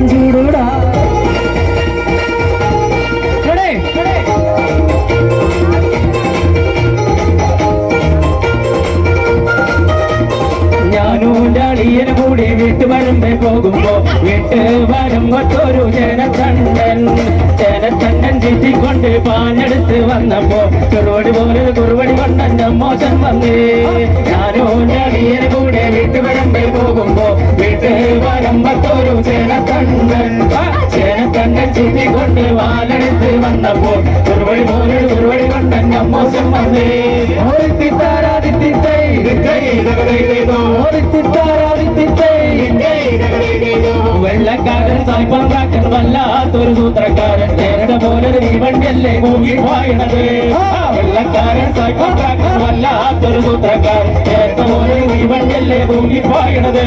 ചൂടൂടാ ഞാനും അളിയന് കൂടി വീട്ടുവരമ്പെ പോകുമ്പോ വീട്ട് വരുമ്പത്തൊരു ജനത്തണ്ടൻ ചുറ്റിക്കൊണ്ട് പാഞ്ഞെടുത്ത് വന്നപ്പോ കുറുവടി പോലെ കുറുവടി കൊണ്ടെന്റെ മോശം വന്നേ. ഞാനും അളിയന് കൂടെ വീട്ടുവരമ്പെ പോകുമ്പോ വീട്ട് വരുമ്പത്തൊരു ജനത്തണ്ടൻ ചുറ്റിക്കൊണ്ട് വാലെടുത്ത് വന്നപ്പോ കുറുവടി പോലെ കുറുവടി കൊണ്ടെന്റെ മോശം വന്നേ. വെള്ളക്കാരൻ സായ്പാക്കാൻ വല്ലാത്തൊരു സൂത്രക്കാരൻ നേരത്തെ പോലെ ഈ വണ്ടിയല്ലേ മൂങ്ങി വായണത്. വെള്ളക്കാരൻ സായ്പാക്കാൻ വല്ലാത്തൊരു സൂത്രക്കാരൻ നേരത്തെ പോലെ ഈ വണ്ടിയല്ലേ മൂങ്ങി വായണത്.